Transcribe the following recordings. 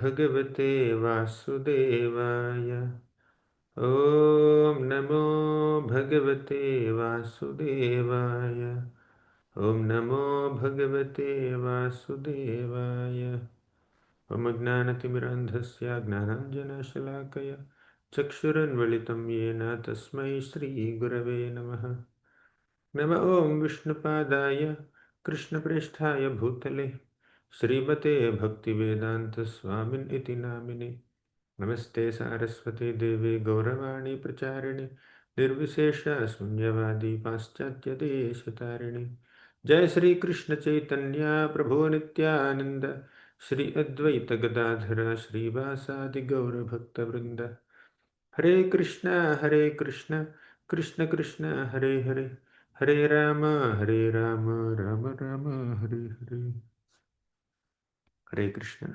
भगवते वासुदेवाय। ॐ नमो भगवते वासुदेवाय। ॐ नमो भगवते वासुदेवाय। ॐ ज्ञानतिमिरान्धस्य ज्ञानाञ्जनशलाकया चक्षुरुन्मिलितं येन तस्मै श्रीगुरवे नमः। नमः ॐ विष्णुपादाय कृष्णप्रेष्ठाय भूतले श्रीमते भक्तिवेदान्तस्वामिन् इति नामिने। नमस्ते सारस्वती देवी गौरवाणी प्रचारिणे निर्विशेष शून्यवादी पाश्चात्यदेशतारिणे। जय श्री कृष्ण चैतन्य प्रभो नित्यानंद श्री अद्वैत गदाधर श्रीवासादि गौरभक्तवृंद। हरे कृष्ण कृष्ण कृष्ण हरे हरे, हरे Ram Ram Ram Hare Hare. Hare Krishna.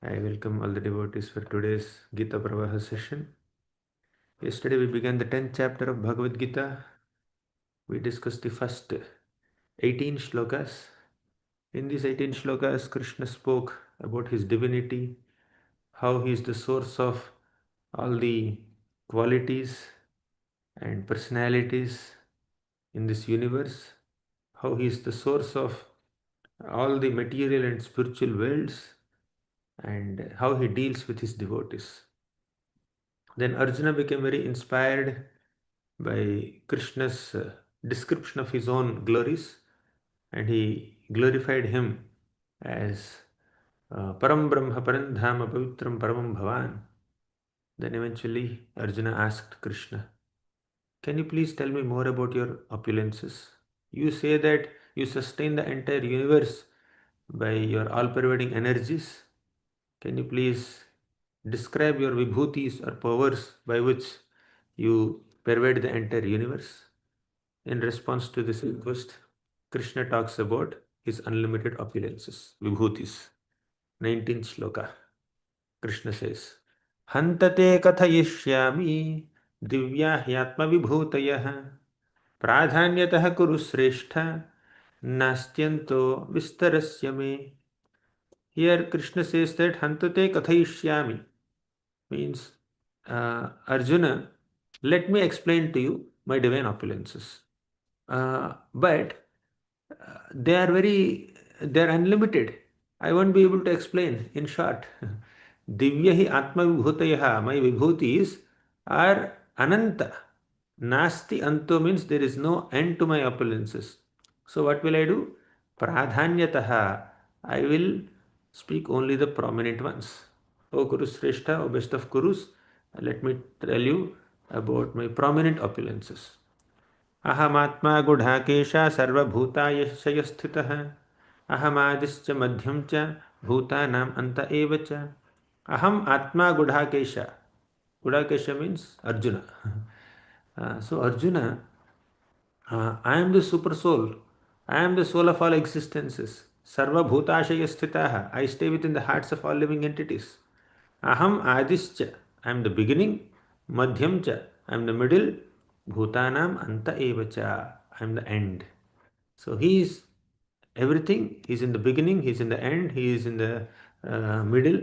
I welcome all the devotees for today's Gita Pravaha session. Yesterday we began the 10th chapter of Bhagavad Gita. We discussed the first 18 shlokas. In these 18 shlokas, Krishna spoke about his divinity, how he is the source of all the qualities and personalities in this universe, how he is the source of all the material and spiritual worlds, and how he deals with his devotees. Then Arjuna became very inspired by Krishna's description of his own glories, and he glorified him as Param Brahma Parandhama Pavitram Paramam Bhavan. Then eventually Arjuna asked Krishna, "Can you please tell me more about your opulences? You say that you sustain the entire universe by your all-pervading energies. Can you please describe your vibhutis or powers by which you pervade the entire universe?" In response to this request, Krishna talks about his unlimited opulences, vibhutis. 19th shloka. Krishna says, Hantate kathayishyami divya hyatma vibhutayah pradhanyatah kuru sreshtha nastyanto vistarasya me. Here Krishna says that Hantate kathayishyami means, Arjuna, let me explain to you my divine opulences. But they're unlimited. I won't be able to explain in short. Divya hi atma vibhutayah, my vibhutis are ananta. Nasti anto means there is no end to my opulences. So what will I do? Pradhanyataha, I will speak only the prominent ones. O Kuru Sreshta, O best of Kurus, let me tell you about my prominent opulences. अहमात्मा गुढ़ाकेशा सर्वभूताशय स्थितः अहमादिश्च मध्यम च भूतानाम अंत एव च अहम आत्मा गुढ़ाकेशा. Gudakesha means Arjuna. So Arjuna, I am the super soul. I am the soul of all existences. Sarva bhutashaya sthitaha. I stay within the hearts of all living entities. Aham adischa. I am the beginning. Madhyam cha. I am the middle. Bhutanam anta evacha. I am the end. So he is everything. He is in the beginning. He is in the end. He is in the middle.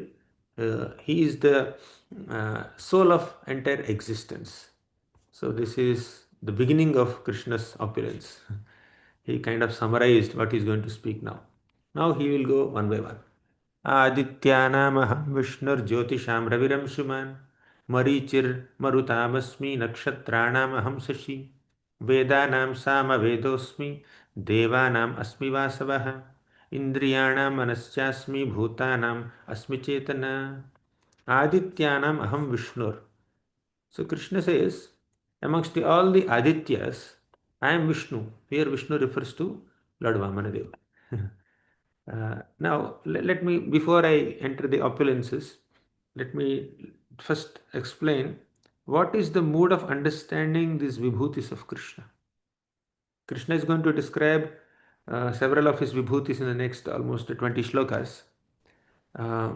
He is the soul of entire existence. So this is the beginning of Krishna's opulence. He kind of summarized what he is going to speak now. Now he will go one by one. आदित्यानामहं विष्णुर्ज्योतिषां रविरंशुमान् मरीचिर्मरुतामस्मि नक्षत्राणामहं Shashi वेदानां सामवेदोऽस्मि देवानाम् अस्मि वासवः इन्द्रियाणां मनश्चास्मि भूतानाम् अस्मि चेतना आदित्यानाम् अहं विष्णुर्. So Krishna says, amongst all the Adityas, I am Vishnu. Here Vishnu refers to Lord Vamanadeva. Now, let me, before I enter the opulences, let me first explain what is the mode of understanding these vibhutis of Krishna. Krishna is going to describe several of his vibhutis in the next almost 20 shlokas. Uh,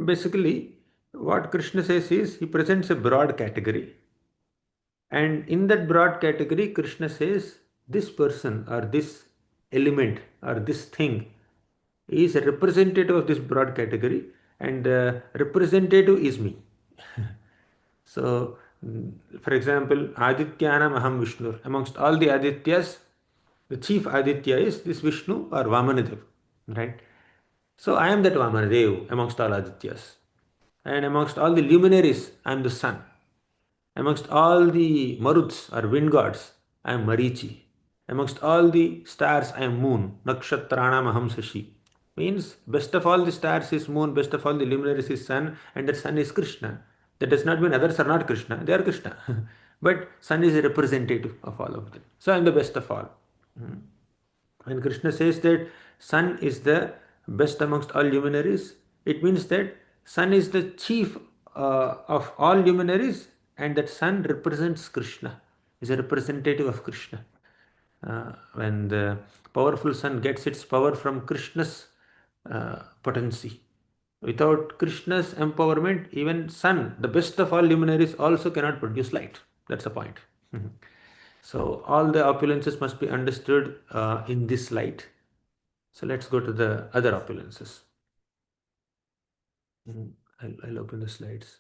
Basically, what Krishna says is he presents a broad category. And in that broad category, Krishna says this person or this element or this thing is a representative of this broad category, and the representative is me. So, for example, Adityanam Aham Vishnu. Amongst all the Adityas, the chief Aditya is this Vishnu or Vamanadev, right? So I am that Vamanadev amongst all Adityas. And amongst all the luminaries, I am the sun. Amongst all the Maruts or wind gods, I am Marichi. Amongst all the stars, I am moon. Nakshatranam Aham Sashi. Means best of all the stars is moon, best of all the luminaries is sun, and that sun is Krishna. That does not mean others are not Krishna, they are Krishna. But sun is a representative of all of them. So I am the best of all. When Krishna says that sun is the best amongst all luminaries, it means that sun is the chief of all luminaries, and that sun represents Krishna, is a representative of Krishna. When the powerful sun gets its power from Krishna's potency. Without Krishna's empowerment, even sun, the best of all luminaries, also cannot produce light. That's the point. So all the opulences must be understood in this light. So let's go to the other opulences. I'll open the slides.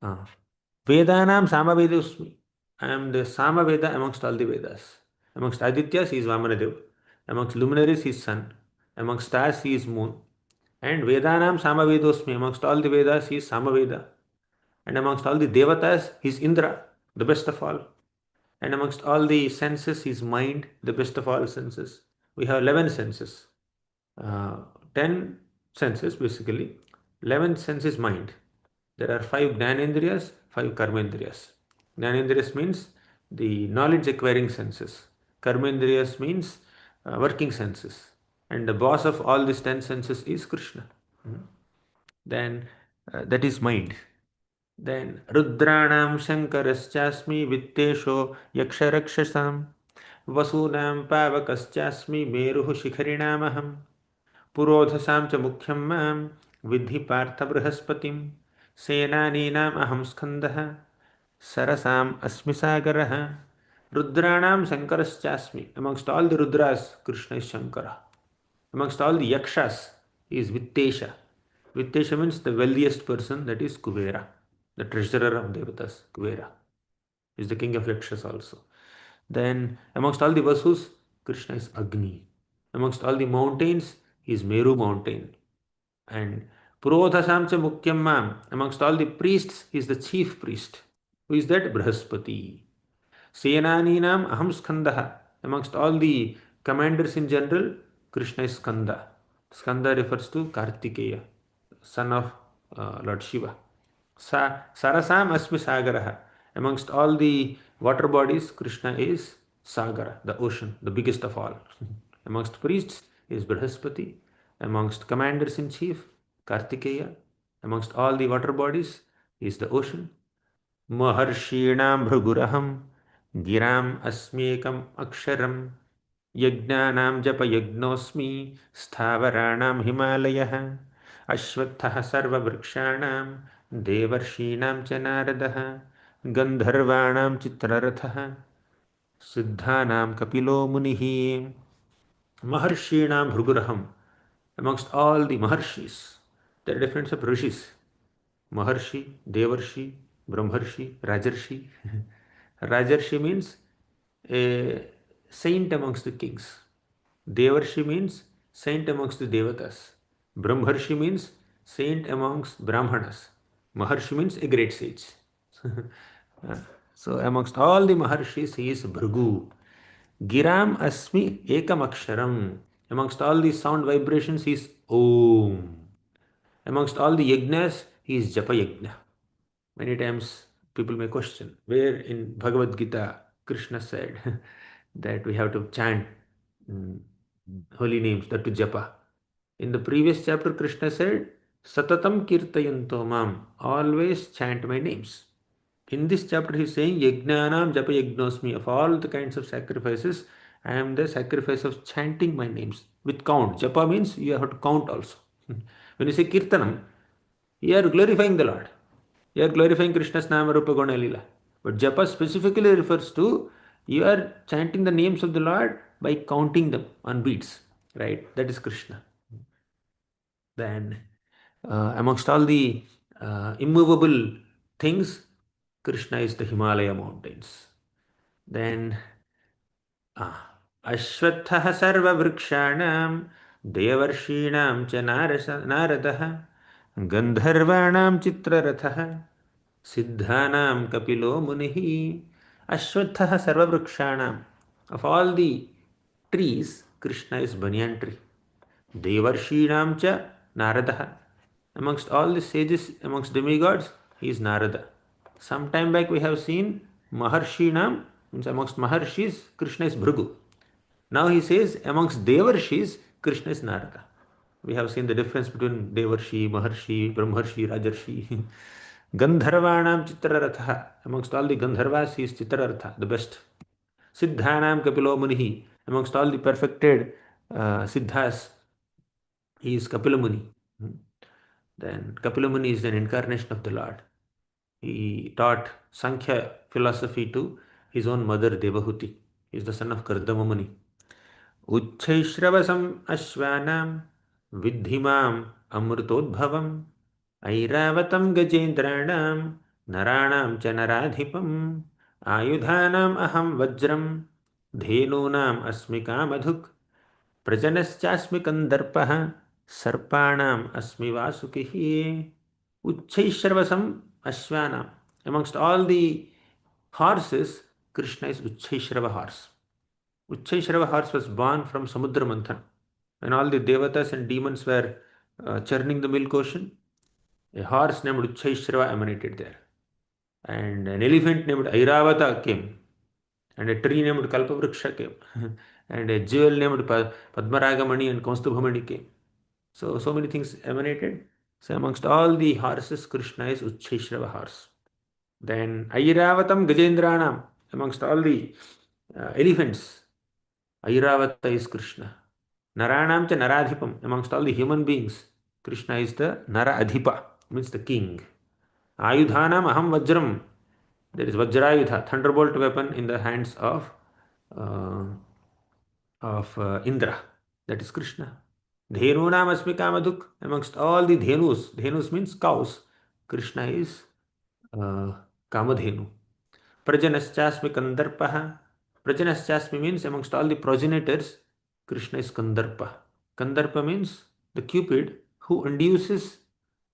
Vedanam Samavedosmi. I am the Samaveda amongst all the Vedas. Amongst Adityas, he is Vamanadev. Amongst luminaries, he is sun. Amongst stars, he is moon. And Vedanam Samavedosmi. Amongst all the Vedas, he is Samaveda. And amongst all the Devatas, he is Indra, the best of all. And amongst all the senses, he is mind, the best of all senses. We have 11 senses. 10 senses basically. 11th sense is mind. There are 5 Jnanendriyas, 5 Karmendriyas. Jnanendriyas means the knowledge acquiring senses. Karmendriyas means working senses. And the boss of all these 10 senses is Krishna. Then that is mind. Then Rudranam Shankaraschasmi Vittesho Yaksharakshasam Vasunam Pavakaschasmi Meruhu Shikharinamaham Purodhasam cha Mukhyam Mam Vidhi Partha Brihaspatiam Senaninam Aham Skandha Sarasam Asmi Sagaraha Rudranam Shankaraschasmi. Amongst all the Rudras, Krishna is Shankara. Amongst all the Yakshas, he is Vittesha. Vittesha means the wealthiest person, that is Kuvera, the treasurer of Devatas. Kuvera is the king of Yakshas also. Then amongst all the Vasus, Krishna is Agni. Amongst all the mountains, he is Meru mountain. And Purodhasam cha Mukyam Mam. Amongst all the priests, he is the chief priest. Who is that? Brihaspati. Senaninam Aham Skandha. Amongst all the commanders in general, Krishna is Skanda. Skanda refers to Kartikeya, son of Lord Shiva. Sarasam Asmi Sagaraha. Amongst all the water bodies, Krishna is Sagara, the ocean, the biggest of all. Amongst priests is Brihaspati. Amongst commanders in chief, Kartikeya. Amongst all the water bodies is the ocean. Maharshinam Bhraguraham Giram Asmekam Aksharam Yajnanam Japa Yagnosmi Stavaranam Himalayah Ashvattha Sarva Vrikshanam Devarshinam cha Naradaha Gandharvanam Chitraratha Siddhanam Kapilo Munihi. Maharshinam Bhruguraham. Amongst all the Maharshis, there are different types of Rishis. Maharshi, Devarshi, Brahmarshi, Rajarshi. Rajarshi means a saint amongst the kings. Devarshi means saint amongst the Devatas. Brahmarshi means saint amongst Brahmanas. Maharshi means a great sage. So amongst all the Maharshis, he is Bhrigu. Giram Asmi Ekam Aksharam. Amongst all these sound vibrations, he is Om. Amongst all the yajnas, he is Japa Yajna. Many times people may question where in Bhagavad Gita Krishna said that we have to chant holy names, that to Japa. In the previous chapter, Krishna said, Satatam Kirtayanto Mam, always chant my names. In this chapter, he is saying, Yajnanam Japa Yajnosmi, of all the kinds of sacrifices, I am the sacrifice of chanting my names with count. Japa means you have to count also. When you say Kirtanam, you are glorifying the Lord. You are glorifying Krishna's Nama Rupa Guna Lila. But Japa specifically refers to you are chanting the names of the Lord by counting them on beads. right? That is Krishna. Then, amongst all the immovable things, Krishna is the Himalaya mountains. Then, अश्वत्थः सर्ववृक्षाणां देवर्षीणां च नारदः गन्धर्वाणां चित्ररथः सिद्धानां कपिलो मुनिः. अश्वत्थः सर्ववृक्षाणां. Of all the trees, Krishna is banyan tree. Devarshinam cha Naradaha. Amongst all the sages, amongst demigods, he is Narada. Some time back we have seen Maharshinam, means amongst Maharshis, Krishna is Bhrigu. Now he says amongst Devarshis, Krishna is Narada. We have seen the difference between Devarshi, Maharshi, Brahmarshi, Rajarshi. Gandharvanam Chitraratha. Amongst all the Gandharvas, he is Chitraratha, the best. Siddhanam Kapilo Munihi. Amongst all the perfected Siddhas, he is Kapila Muni. Then Kapila Muni is an incarnation of the Lord. He taught Sankhya philosophy to his own mother Devahuti. He is the son of Kardama Muni. उच्छैश्रवसम् अश्वानां विद्धिमाम् अमृतोद्भवम् ऐरावतं गजेन्द्राणां नराणां च नराधिपम् आयुधानाम् अहं वज्रं धेनूनाम् अस्मि कामधुक् प्रजनश्चास्मि कन्दर्पः सर्पाणाम् अस्मि वासुकिः. उच्छैश्रवसम् अश्वानां. Amongst all the horses, Krishna is Uchchaishrava horse. Uchchaishrava horse was born from Samudra Manthan. When all the devatas and demons were churning the milk ocean, a horse named Uchchaishrava emanated there. And an elephant named Airavata came. And a tree named Kalpavriksha came. And a jewel named Padmaragamani and Kaustubhamani came. So many things emanated. So amongst all the horses, Krishna is Uchchaishrava horse. Then Airavatam Gajendranam. Amongst all the elephants, Airavata is Krishna. Naranam cha Naradhipam. Amongst all the human beings, Krishna is the Nara Adhipa, means the king. Ayudhanam Aham Vajram. There is Vajrayudha, thunderbolt weapon in the hands of Indra. That is Krishna. Dhenunam Asmi Kamaduk. Amongst all the Dhenus, Dhenus means cows, Krishna is Kamadhenu. Prajanaschasmi Kandarpaha. Prajanaschasmi means amongst all the progenitors, Krishna is Kandarpa. Kandarpa means the Cupid who induces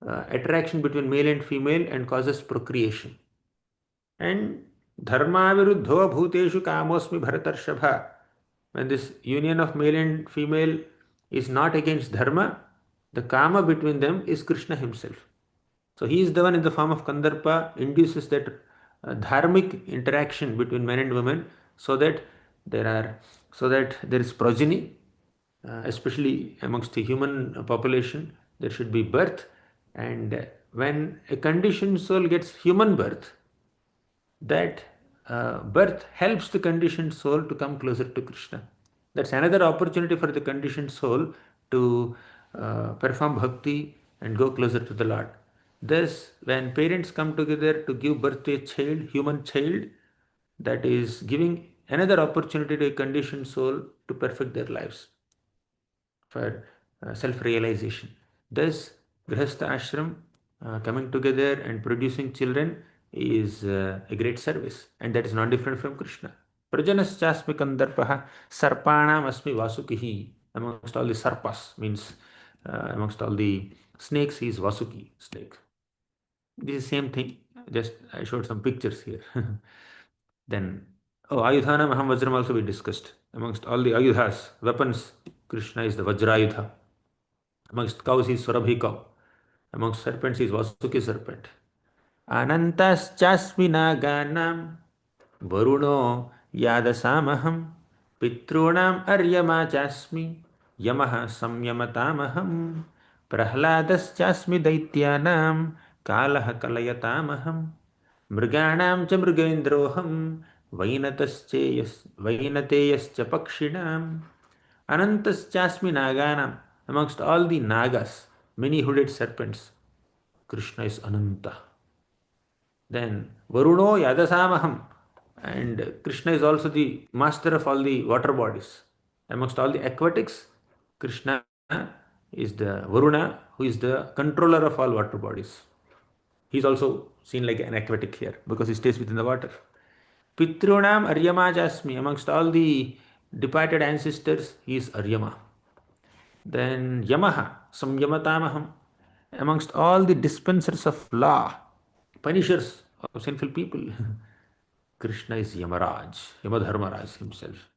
attraction between male and female and causes procreation. And Dharma Viruddho Bhuteshu Kamosmi Bharatarshabha. When this union of male and female is not against Dharma, the Kama between them is Krishna himself. So he is the one in the form of Kandarpa, induces that dharmic interaction between men and women so that there is progeny, especially amongst the human population, there should be birth. And when a conditioned soul gets human birth, that birth helps the conditioned soul to come closer to Krishna. That's another opportunity for the conditioned soul to perform bhakti and go closer to the Lord. Thus, when parents come together to give birth to a child, human child, that is giving another opportunity to a conditioned soul to perfect their lives for self-realization. Thus, Grihastha Ashram coming together and producing children is a great service, and that is not different from Krishna. Prajanaschasmi Kandarpaha Sarpanam Asmi Vasukihi. Amongst all the sarpas means amongst all the snakes, he is Vasuki, snake. This is same thing. Just I showed some pictures here. Then, Ayudhanam Aham Vajram also we discussed. Amongst all the Ayudhas, weapons, Krishna is the Vajrayudha. Amongst cows, he is Surabhi cow. Amongst serpents, he is Vasuki serpent. Anantaschasmi Naganam Varuno Yadasamaham Pitrunam Aryama Chasmi Yamaha Samyamatamaham Prahladaschasmi Daityanam Kalaha Kalayatamaham Mriganam cha Mrigendroham Vainateyascha Pakshinam Anantaschasmi Naganam. Amongst all the Nagas, many hooded serpents, Krishna is Ananta. Then Varuno Yadasamaham. And Krishna is also the master of all the water bodies. Amongst all the aquatics, Krishna is the Varuna, who is the controller of all water bodies. He is also seen like an aquatic here because he stays within the water. Pitrunam Aryama Jasmi. Amongst all the departed ancestors, he is Aryama. Then Yamaha, Samyamatamaham. Amongst all the dispensers of law, punishers of sinful people, Krishna is Yamaraj, Yamadharmaraj himself.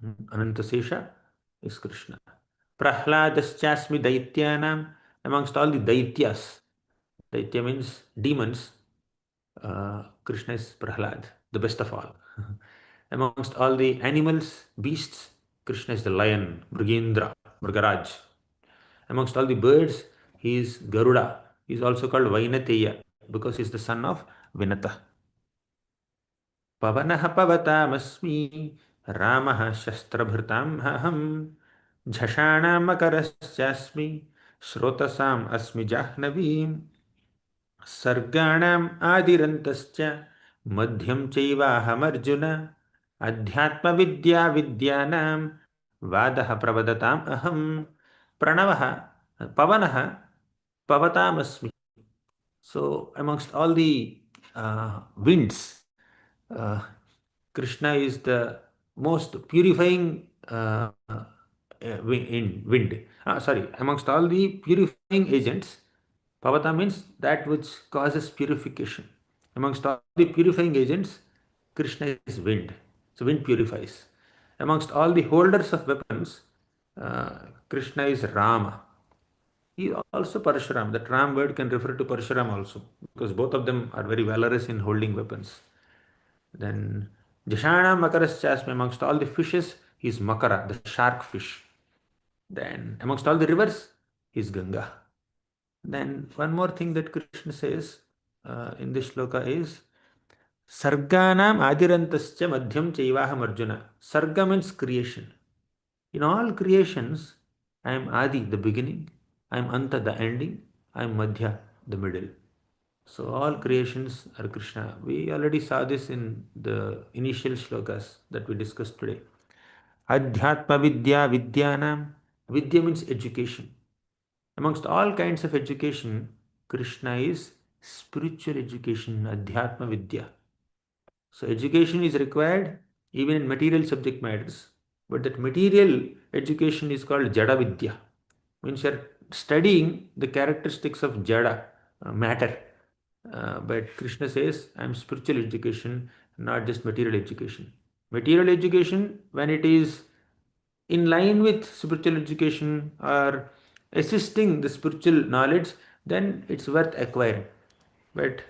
Anantasesha is Krishna. Prahladaschasmi Daityanam. Amongst all the Daityas, Daitya means demons, Krishna is Prahlad, the best of all. Amongst all the animals, beasts, Krishna is the lion, Mrugendra, Mrugaraj. Amongst all the birds, he is Garuda. He is also called Vainateya because he is the son of Vinata. Pavanaha pavatamasmi Ramaha shastrabhritam aham Jhashanam makaraschasmi Shrotasam asmi jahnavim सर्गाणाम आदिरन्तश्च मध्यम चैवाहमर्जुन अध्यात्म विद्या विद्यानां वादः प्रवदताम् अहं प्रणवः पवनः पवतामस्मि. So amongst all the winds, Krishna is the most purifying wind. Sorry, amongst all the purifying agents, Pavata means that which causes purification. Amongst all the purifying agents, Krishna is wind. So wind purifies. Amongst all the holders of weapons, Krishna is Rama. He is also Parshuram. That Ram word can refer to Parshuram also, because both of them are very valorous in holding weapons. Then Jashana Makaraschasmi, amongst all the fishes, he is Makara, the shark fish. Then amongst all the rivers, he is Ganga. Then one more thing that Krishna says in this shloka is Sarganam Adirantascha Madhyam Chaivaham Arjuna. Sarga means creation. In all creations, I am Adi, the beginning, I am Anta, the ending, I am Madhya, the middle. So all creations are Krishna. We already saw this in the initial shlokas that we discussed today. Adhyatma Vidya Vidyanam. Vidya means education. Amongst all kinds of education, Krishna is spiritual education, Adhyatma Vidya. So education is required even in material subject matters. But that material education is called Jada Vidya. Means you are studying the characteristics of Jada, matter. But Krishna says, I am spiritual education, not just material education. Material education, when it is in line with spiritual education or assisting the spiritual knowledge, then it's worth acquiring. But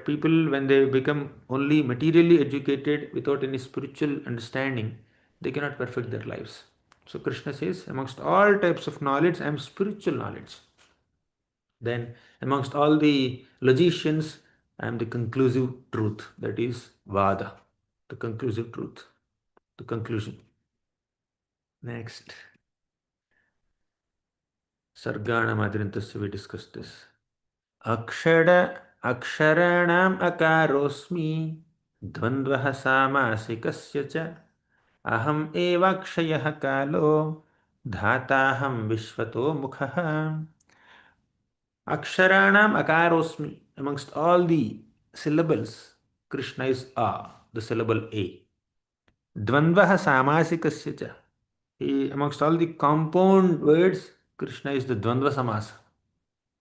people, when they become only materially educated without any spiritual understanding, they cannot perfect their lives. So Krishna says, amongst all types of knowledge, I am spiritual knowledge. Then amongst all the logicians, I am the conclusive truth, that is Vada, the conclusive truth, the conclusion. Next. Sargana Madrintasya, we discussed this. Aksharanam akarosmi dvandvah samasikasya cha aham evakshayah kalo dhataham vishvato mukhaha. Aksharanam akarosmi. Amongst all the syllables, Krishna is A, the syllable A. Dvandvah samasikasya cha. Amongst all the compound words, Krishna is the Dvandva Samasa.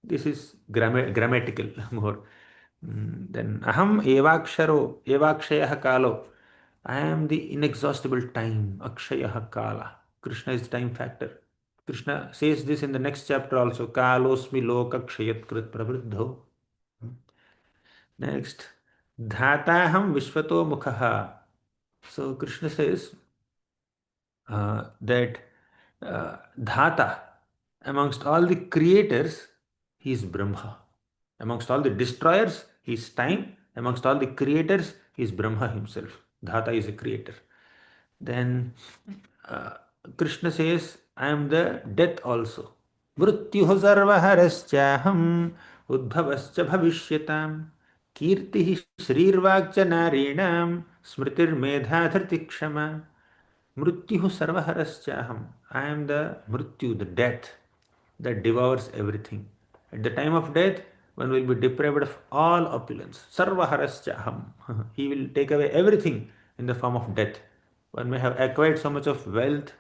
This is grammatical more. Then Aham Evaksharo, Evakshayah Kalo. I am the inexhaustible time, Akshayah Kala. Krishna is the time factor. Krishna says this in the next chapter also. Kalosmi Loka Kshayat Krit Pravriddho. Next. Dhataham Vishvato Mukhaha. So Krishna says that Dhata, amongst all the creators, he is Brahma. Amongst all the destroyers, he is time. Amongst all the creators, he is Brahma himself. Dhata is a creator. Then Krishna says, I am the death also. Mrityuh sarvaharaskyaham udbhavascha bhavishyatam kirtihi shrirvakcha narinam smritir medha dhriti kshama. Mrityuh sarvaharaskyaham. I am the Mrityu, the death that devours everything. At the time of death, one will be deprived of all opulence. Sarvaharascha aham. He will take away everything in the form of death. One may have acquired so much of wealth,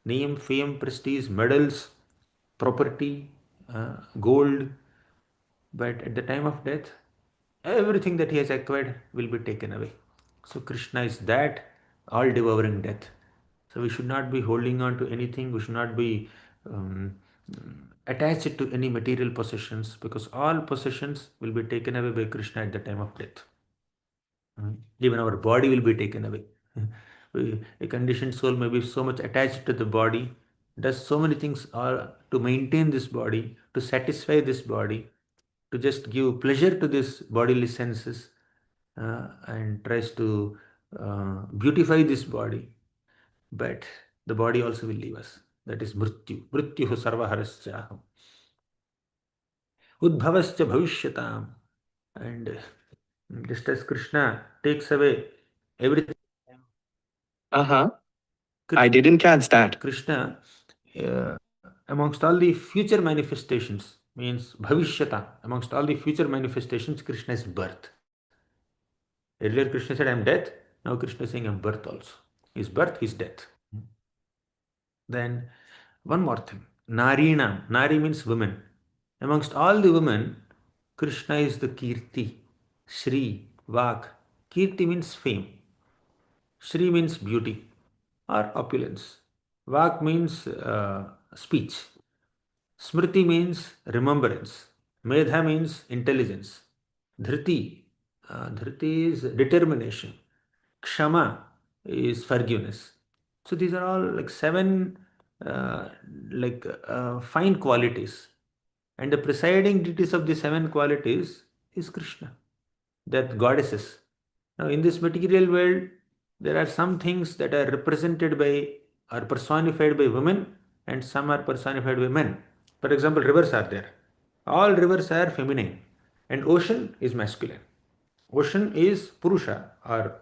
name, fame, prestige, medals, property, gold, but at the time of death, everything that he has acquired will be taken away. So Krishna is that all devouring death. So we should not be holding on to anything. We should not be um, attached to any material possessions, because all possessions will be taken away by Krishna at the time of death. Even our body will be taken away. A conditioned soul may be so much attached to the body, does so many things to maintain this body, to satisfy this body, to just give pleasure to this bodily senses, and tries to beautify this body. But the body also will leave us. That is mrityu. Mrityu sarvaharascha. Udbhavascha bhavishyatam. And just as Krishna takes away everything, Uh huh. I didn't catch that. Krishna, uh, amongst all the future manifestations, means bhavishyata, amongst all the future manifestations, Krishna is birth. Earlier Krishna said, I am death. Now Krishna is saying, I am birth also. His birth, his death. Then one more thing. Narinam. Nari means women. Amongst all the women, Krishna is the Kirti, Shri, Vak. Kirti means fame. Shri means beauty or opulence. Vak means speech. Smriti means remembrance. Medha means intelligence. Dhriti, Dhriti is determination. Kshama is forgiveness. So these are all like seven uh, fine qualities. And the presiding deities of the seven qualities is Krishna, that goddesses. Now, in this material world, there are some things that are represented by or personified by women, and some are personified by men. For example, rivers are there. All rivers are feminine, and ocean is masculine. Ocean is Purusha, or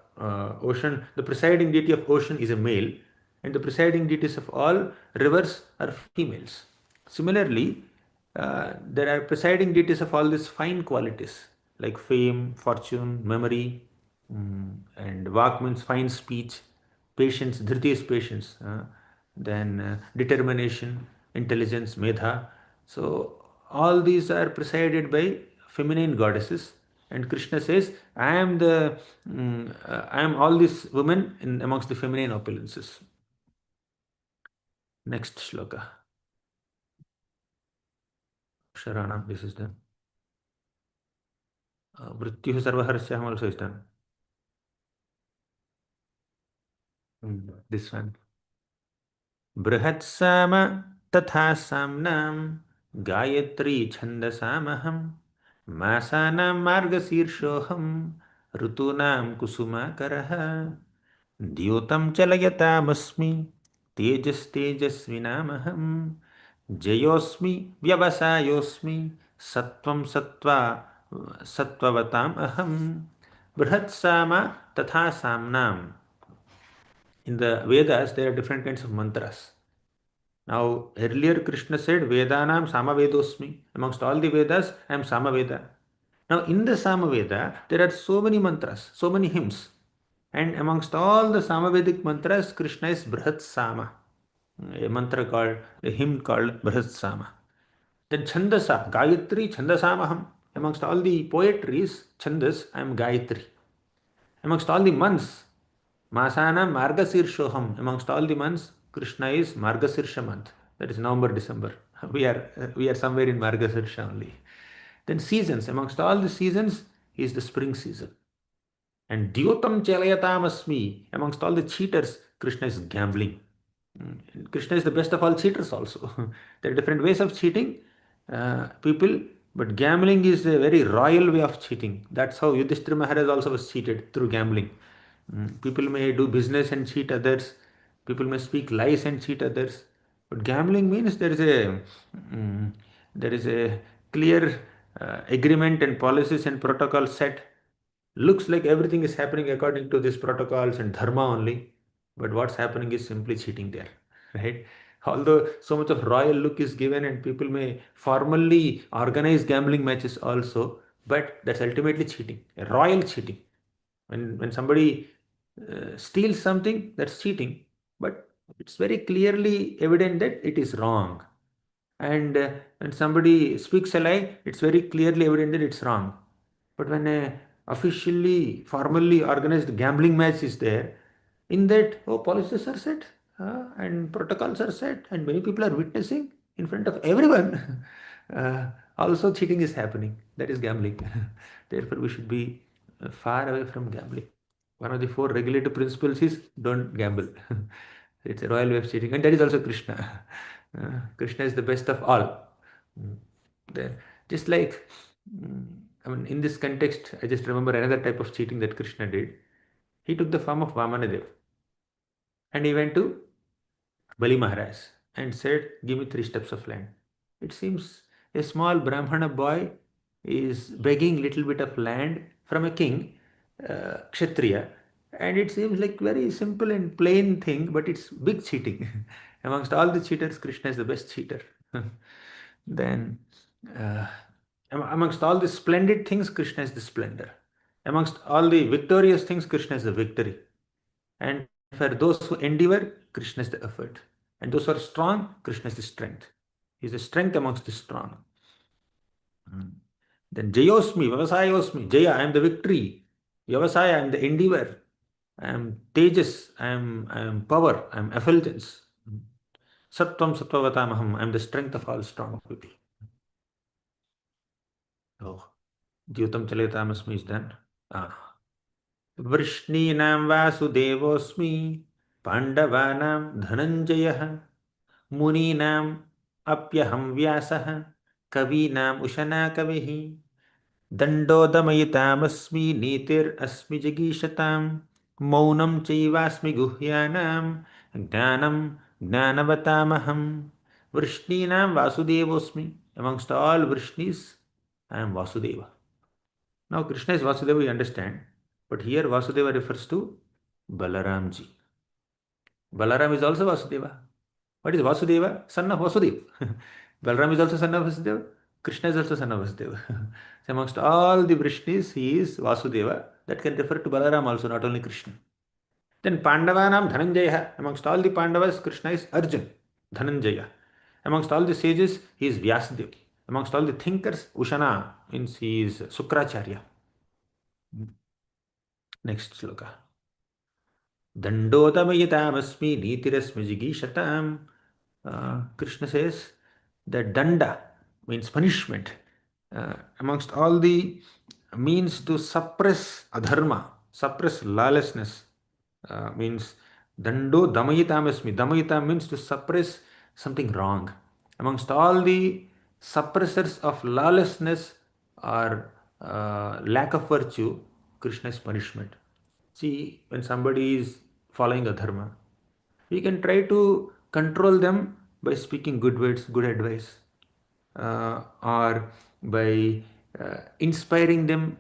ocean, the presiding deity of ocean is a male, and the presiding deities of all rivers are females. Similarly, there are presiding deities of all these fine qualities like fame, fortune, memory, and Vak means fine speech, patience, Dhriti is patience, then determination, intelligence, Medha. So all these are presided by feminine goddesses, and Krishna says, I am all these women in amongst the feminine opulences. Next shloka. Sharanam, this is done. Mrityuh sarvaharsyam also is done. This one. बृहत्साम तथा साम्नां गायत्री छन्दसामहं मासानां मार्गशीर्षोऽहं ऋतूनां कुसुमाकरः द्योतं चलयतामस्मि तेजस्तेजस्विनामहं जयोऽस्मि व्यवसायोऽस्मि सत्त्वं सत्त्वा सत्त्ववताम् अहं बृहत्साम तथा साम्नां. In the Vedas, there are different kinds of mantras. Now, earlier Krishna said, Vedanam Samavedosmi. Amongst all the Vedas, I am Samaveda. Now, in the Samaveda, there are so many mantras, so many hymns. And amongst all the Samavedic mantras, Krishna is Brihat Sama. A mantra called, a hymn called Brihat Sama. Then Chandasa, Gayatri Chandasamaham. Amongst all the poetries, Chandas, I am Gayatri. Amongst all the months, Masana Margasirshoham. Amongst all the months, Krishna is Margasirsha month. That is November, December. We are somewhere in Margasirsha only. Then seasons. Amongst all the seasons, he is the spring season. And Dyotam Chelayatam Amongst all the cheaters, Krishna is gambling. Krishna is the best of all cheaters also. There are different ways of cheating people, but gambling is a very royal way of cheating. That's how Yudhishthira Maharaj also was cheated, through gambling. People may do business and cheat others. People may speak lies and cheat others. But gambling means there is a clear agreement and policies and protocols set. Looks like everything is happening according to these protocols and dharma only, but what's happening is simply cheating there, right? Although so much of royal look is given and people may formally organize gambling matches also, but that's ultimately cheating, a royal cheating. When somebody steals something, that's cheating, but it's very clearly evident that it is wrong. And when somebody speaks a lie, it's very clearly evident that it's wrong. But when a officially, formally organized gambling match is there, in that, oh, policies are set and protocols are set, and many people are witnessing in front of everyone. Also, cheating is happening. That is gambling. Therefore, we should be far away from gambling. One of the four regulative principles is don't gamble. It's a royal way of cheating, and that is also Krishna. Krishna is the best of all. Mm. The- just like, I mean, in this context, I just remember another type of cheating that Krishna did. He took the form of Vamanadev and he went to Bali Maharaj and said, give me 3 steps of land. It seems a small Brahmana boy is begging little bit of land from a king, Kshatriya, and it seems like very simple and plain thing, but it's big cheating. Amongst all the cheaters, Krishna is the best cheater. Then, uh, amongst all the splendid things, Krishna is the splendor. Amongst all the victorious things, Krishna is the victory. And for those who endeavor, Krishna is the effort. And those who are strong, Krishna is the strength. He is the strength amongst the strong. Mm. Then Jayosmi, Vavasayosmi, Jaya, I am the victory. Vyavasaya, I am the endeavor. I am Tejas, I am power, I am effulgence. Mm. Sattvam Sattvatamaham, I am the strength of all strong people. Oh, Dyutam Chaletamasmi is done. Ah. वृष्णीनां वासुदेवोऽस्मि पाण्डवानां धनञ्जयः मुनीनाम् अप्यहं व्यासः कवीनाम् उशना कविः दण्डो दमयितामस्मि नीतिरस्मि जिगीषतां मौनं चैवास्मि गुह्यानां ज्ञानं ज्ञानवतामहं वृष्णीनां वासुदेवोऽस्मि amongst all Vrishnis I am Vasudeva. Now Krishna is Vasudeva, we understand, but here Vasudeva refers to Balaramji. Balaram is also Vasudeva. What is Vasudeva? Son of Vasudeva. Balaram is also son of Vasudeva. Krishna is also son of Vasudeva. So amongst all the Vrishnis, he is Vasudeva. That can refer to Balaram also, not only Krishna. Then Pandavanam Dhananjaya. Amongst all the Pandavas, Krishna is Arjun, Dhananjaya. Amongst all the sages, he is Vyasadeva. Amongst all the thinkers, Ushana means he is Sukracharya. Next sloka. Dandodamayitamasmi nitirasmi jigishatam. Krishna says that danda means punishment. Amongst all the means to suppress adharma, suppress lawlessness, means dando damayitamasmi. Damayita means to suppress something wrong. Amongst all the suppressors of lawlessness or lack of virtue, Krishna is punishment. See, when somebody is following adharma, we can try to control them by speaking good words, good advice, or by inspiring them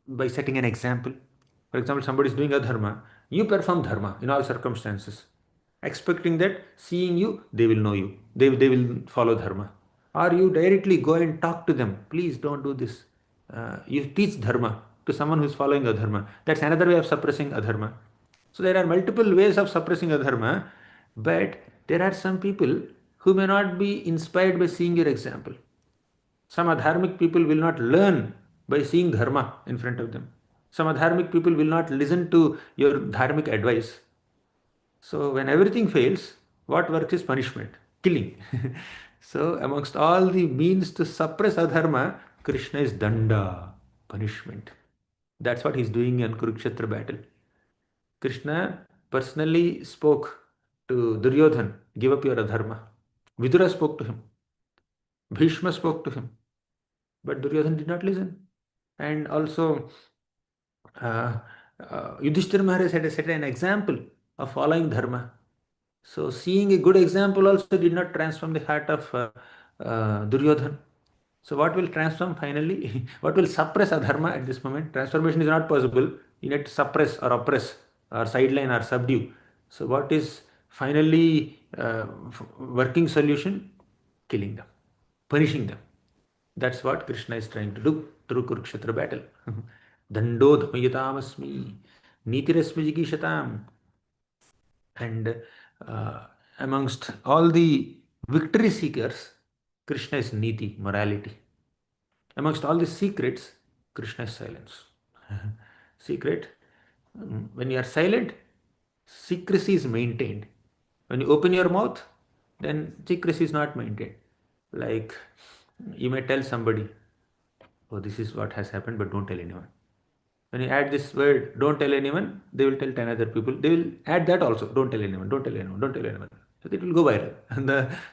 by setting an example. For example, somebody is doing a dharma, you perform dharma in all circumstances, expecting that seeing you, they will know you, they will follow dharma. Or you directly go and talk to them, please don't do this. You teach dharma to someone who is following adharma. That's another way of suppressing adharma. So there are multiple ways of suppressing adharma, but there are some people who may not be inspired by seeing your example. Some adharmic people will not learn by seeing dharma in front of them. Some adharmic people will not listen to your dharmic advice. So when everything fails, what works is punishment, killing. So amongst all the means to suppress adharma, Krishna is danda, punishment. That's what he's doing in Kurukshetra battle. Krishna personally spoke to Duryodhan, give up your adharma. Vidura spoke to him. Bhishma spoke to him. But Duryodhan did not listen. And also, uh, Yudhishthira Maharaj had set an example of following dharma. So, seeing a good example also did not transform the heart of Duryodhan. So, what will transform finally? What will suppress adharma at this moment? Transformation is not possible. You need to suppress or oppress or sideline or subdue. So, what is Finally, working solution, killing them, punishing them. That's what Krishna is trying to do through Kurukshetra battle. Dando dhamayatam nitirasmi jigishatam. And uh, amongst all the victory seekers, Krishna is niti, morality. Amongst all the secrets, Krishna is silence. Secret, when you are silent, secrecy is maintained. When you open your mouth, then secrecy is not maintained. Like you may tell somebody, oh, this is what has happened, but don't tell anyone. When you add this word, don't tell anyone, they will tell 10 other people. They will add that also, don't tell anyone, don't tell anyone, don't tell anyone. So it will go viral. And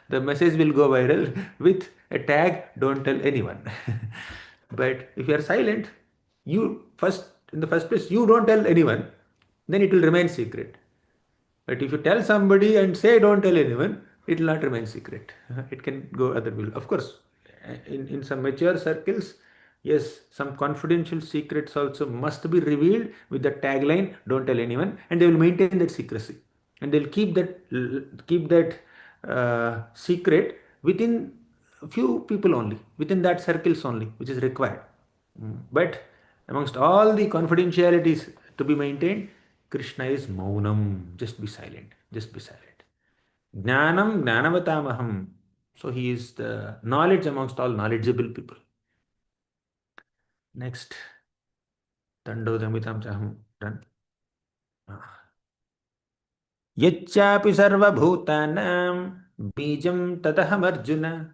the message will go viral with a tag, don't tell anyone. But if you are silent, you first, in the first place, you don't tell anyone, then it will remain secret. But if you tell somebody and say don't tell anyone, it will not remain secret. It can go other way. Of course, in some mature circles, yes, some confidential secrets also must be revealed with the tagline, don't tell anyone, and they will maintain that secrecy. And they'll keep that secret within a few people only, within that circles only, which is required. But amongst all the confidentialities to be maintained, Krishna is maunam, just be silent, just be silent. Jnanam jnanavatamaham. So he is the knowledge amongst all knowledgeable people. Next, Dandodamitam Chaham. Done. Yacchapi sarvabhutanam bijam tadaham Arjuna.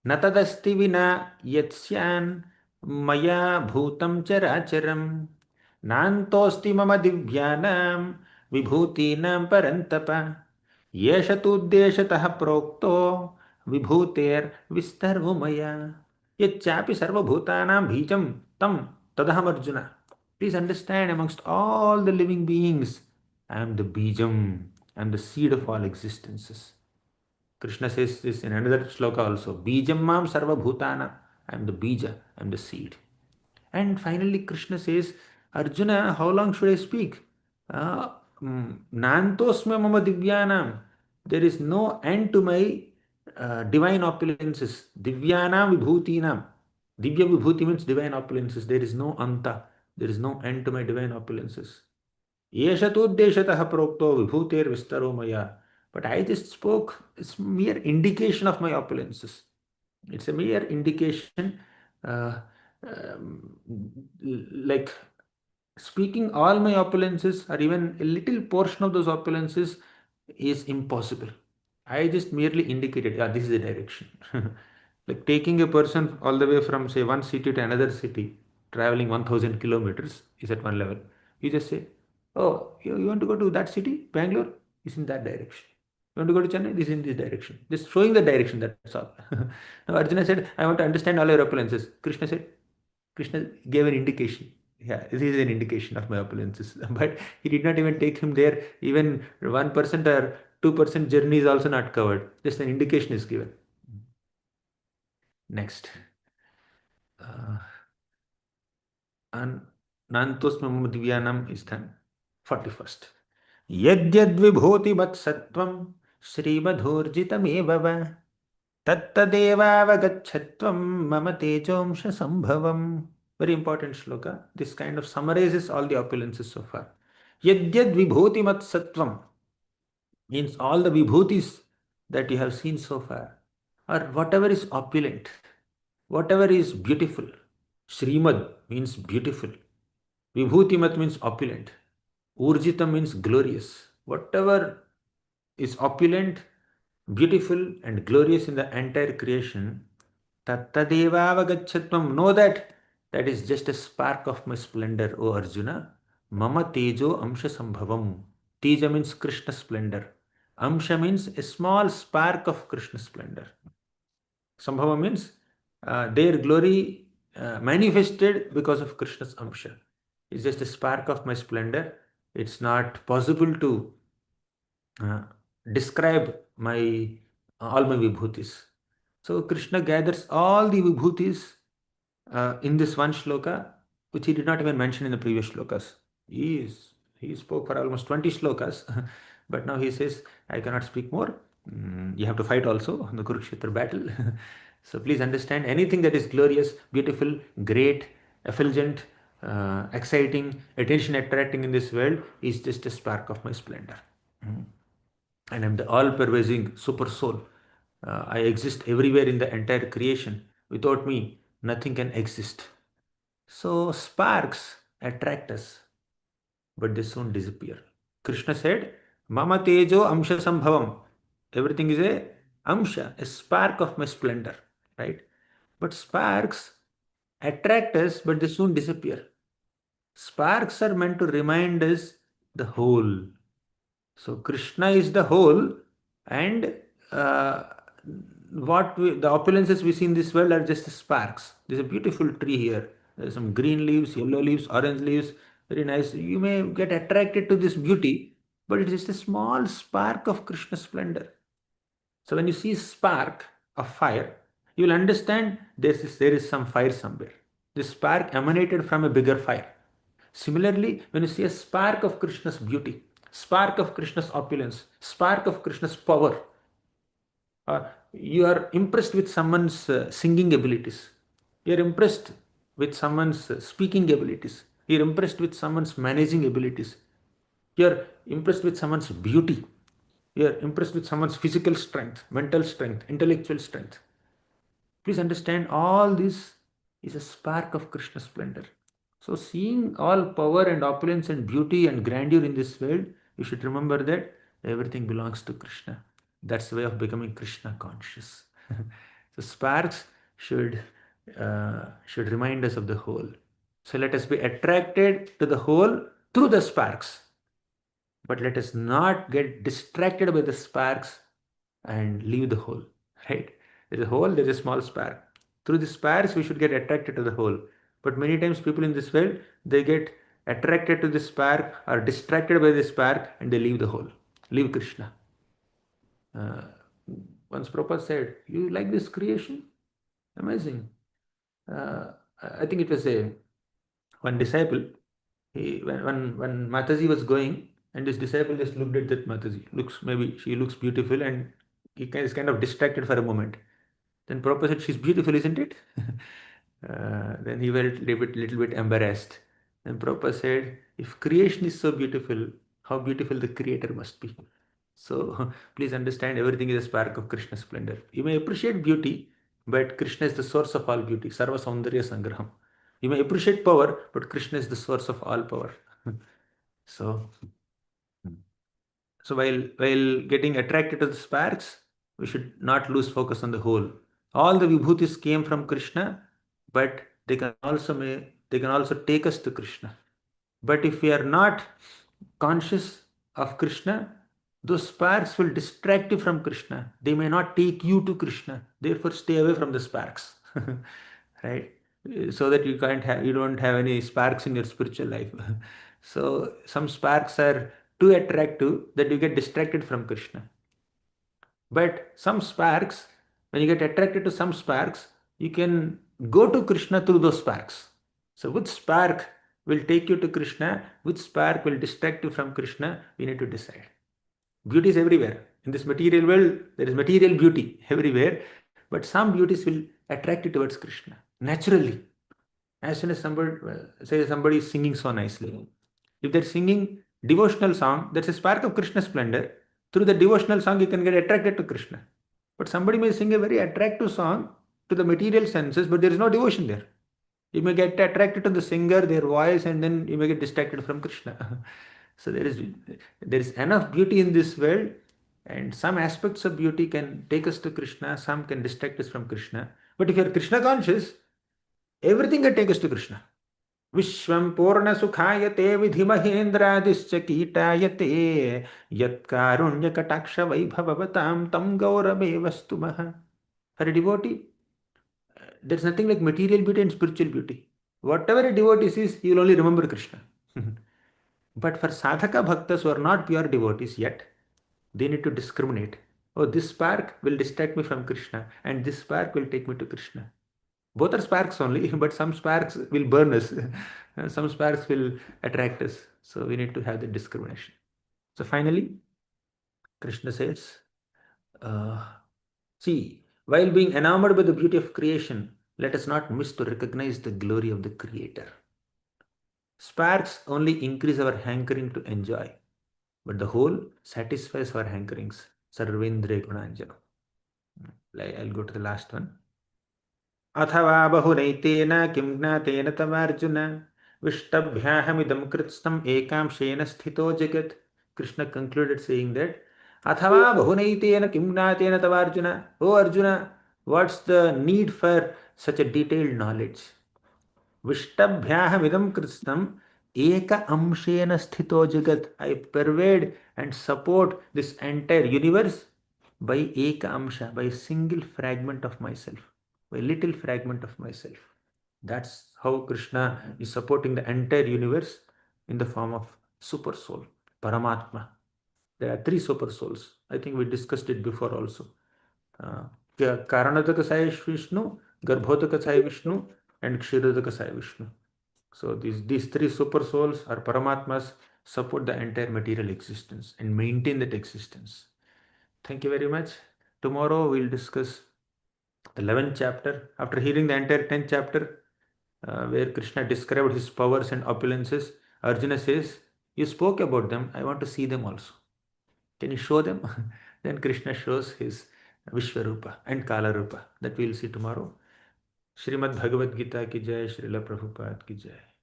न तदस्ति विना यत्स्यान् मया भूतं चराचरं नान्तोऽस्ति मम दिव्यानां विभूतीनां परन्तप येष तूद्देशतः प्रोक्तो विभूतेर्विस्तरो मया यच्चापि सर्वभूतानां बीजं तं तदहम् Arjun. Please understand, amongst all the living beings, I am the bijam, I am the seed of all existences. Krishna says this in another shloka also. Bijam mam sarva bhutana. I am the bija, I am the seed. And finally, Krishna says, Arjuna, how long should I speak? Nantosme mama divyanam. There is no end to my divine opulences. Divyanam vibhutinam. Divya vibhuti means divine opulences. There is no anta. There is no end to my divine opulences. Yeshatudeshatah prokto vibhutir vistaro maya. But I just spoke, it's mere indication of my opulences. It's a mere indication, uh, um, like speaking all my opulences or even a little portion of those opulences is impossible. I just merely indicated, yeah, this is the direction. Like taking a person all the way from, say, one city to another city, traveling 1000 kilometers is at one level. You just say, oh, you want to go to that city? Bangalore is in that direction. You want to go to Chennai? This is in this direction. Just showing the direction, that's all. Now Arjuna said, I want to understand all your opulences. Krishna said, Krishna gave an indication. Yeah, this is an indication of my opulences. But he did not even take him there. Even 1% or 2% journey is also not covered. Just an indication is given. Next. Uh, and Nantosmam Divyanam is done. 41st. Yadyad vibhoti mat sattvam Srimadhurjitameva va Tattadevavagachatvam mama tejomsha sambhavam. Very important shloka. This kind of summarizes all the opulences so far. Yadyad vibhuti mat sattvam means all the vibhutis that you have seen so far, or whatever is opulent, whatever is beautiful. Srimad means beautiful. Vibhutimat means opulent. Urjita means glorious. Whatever is opulent, beautiful, and glorious in the entire creation, tattadevavagachatvam. Know that that is just a spark of my splendor, O Arjuna. Mama tejo amsha sambhavam. Teja means Krishna splendor. Amsha means a small spark of Krishna splendor. Sambhava means their glory manifested because of Krishna's amsha. It's just a spark of my splendor. It's not possible to uh, describe my all my vibhutis. So Krishna gathers all the vibhutis in this one shloka, which he did not even mention in the previous shlokas. He spoke for almost 20 shlokas, But now he says, I cannot speak more. You have to fight also on the Kurukshetra battle. So please understand, anything that is glorious, beautiful, great, effulgent, exciting, attention attracting in this world is just a spark of my splendor. And I'm the all pervasive super soul. I exist everywhere in the entire creation. Without me, nothing can exist. So sparks attract us, but they soon disappear. Krishna said, Mama Tejo Amsha Sambhavam. Everything is a Amsha, a spark of my splendor, right? But sparks attract us, but they soon disappear. Sparks are meant to remind us the whole. So Krishna is the whole, and uh, the opulences we see in this world are just sparks. There's a beautiful tree here. There's some green leaves, yellow leaves, orange leaves. Very nice. You may get attracted to this beauty, but it's just a small spark of Krishna splendor. So when you see spark of fire, you will understand there is some fire somewhere. This spark emanated from a bigger fire. Similarly, when you see a spark of Krishna's beauty, spark of Krishna's opulence, spark of Krishna's power, you are impressed with someone's singing abilities, you are impressed with someone's speaking abilities, you are impressed with someone's managing abilities, you are impressed with someone's beauty, you are impressed with someone's physical strength, mental strength, intellectual strength. Please understand, all this is a spark of Krishna splendor. So, seeing all power and opulence and beauty and grandeur in this world, you should remember that everything belongs to Krishna. That's the way of becoming Krishna conscious. So, sparks should remind us of the whole. So, let us be attracted to the whole through the sparks. But let us not get distracted by the sparks and leave the whole. Right? There's a hole, there's a small spark. Through the sparks, we should get attracted to the whole. But many times, people in this world, they get attracted to the spark or distracted by the spark and they leave the whole, leave Krishna. Uh, Once Prabhupada said, you like this creation? Amazing. Uh, I think it was one disciple. When Mataji was going, and this disciple just looked at that Mataji. Maybe she looks beautiful, and he is kind of distracted for a moment. Then Prabhupada said, she's beautiful, isn't it? Then he felt little bit embarrassed. Then Prabhupada said, if creation is so beautiful, how beautiful the creator must be. So please understand, everything is a spark of Krishna splendor. You may appreciate beauty, but Krishna is the source of all beauty. Sarva Saundarya Sangraham. You may appreciate power, but Krishna is the source of all power. So so while getting attracted to the sparks, we should not lose focus on the whole. All the vibhutis came from Krishna, but they can also take us to Krishna. But if we are not conscious of Krishna, those sparks will distract you from Krishna. They may not take you to Krishna. Therefore, stay away from the sparks. Right? So that you don't have any sparks in your spiritual life. So some sparks are too attractive that you get distracted from Krishna. But some sparks, when you get attracted to some sparks, you can go to Krishna through those sparks. So, which spark will take you to Krishna? Which spark will distract you from Krishna? We need to decide. Beauty is everywhere. In this material world, there is material beauty everywhere, but some beauties will attract you towards Krishna naturally. As soon as somebody is singing so nicely, if they're singing devotional song, that's a spark of Krishna splendor. Through the devotional song, you can get attracted to Krishna. But somebody may sing a very attractive song to the material senses, but there is no devotion there. You may get attracted to the singer, their voice, and then you may get distracted from Krishna. So there is enough beauty in this world, and some aspects of beauty can take us to Krishna, some can distract us from Krishna. But if you are Krishna conscious, everything can take us to Krishna. विश्वं पूर्णसुखायते विधिमहेन्द्रादिश्च कीटायते यत्कारुण्यकटाक्षवैभवतां तं गौरवेव स्तुमः. For a devotee, there's nothing like material beauty and spiritual beauty. Whatever a devotee sees, he will only remember Krishna. But for sadhaka bhaktas who are not pure devotees yet, they need to discriminate. Oh, this spark will distract me from Krishna, and this spark will take me to Krishna. Both are sparks only, but some sparks will burn us, some sparks will attract us. So we need to have the discrimination. So finally, Krishna says, uh, see, while being enamored by the beauty of creation, let us not miss to recognize the glory of the Creator. Sparks only increase our hankering to enjoy, but the whole satisfies our hankerings. Sarvendra Gunanjana. I'll go to the last one. अथवा बहुनैतेन किं ज्ञातेन तवार्जुन विष्टभ्याहमिदं कृत्स्नम् एकांशेन स्थितो जगत्. Krishna concluded saying that अथवा बहुनैतेन किं ज्ञातेन तवार्जुन. Oh Arjuna, what's the need for such a detailed knowledge? विष्टभ्याहमिदं कृत्स्नम् एक अंशेन स्थितो जगत्. I pervade and support this entire universe by eka amsha, by a single fragment of myself, by a little fragment of myself. That's how Krishna is supporting the entire universe in the form of super soul, Paramatma. There are three super souls. I think we discussed it before also. Karanataka Sai Vishnu, Garbhodaka Sai Vishnu, and Kshirodaka Sai Vishnu. So these three super souls or Paramatmas support the entire material existence and maintain that existence. Thank you very much. Tomorrow we'll discuss the 11th chapter. After hearing the entire 10th chapter, where Krishna described his powers and opulences, Arjuna says, you spoke about them, I want to see them also. Can you show them? Then Krishna shows his Vishwarupa and Kalarupa. That we'll see tomorrow. Srimad Bhagavad Gita ki jai, Srila Prabhupada ki jai.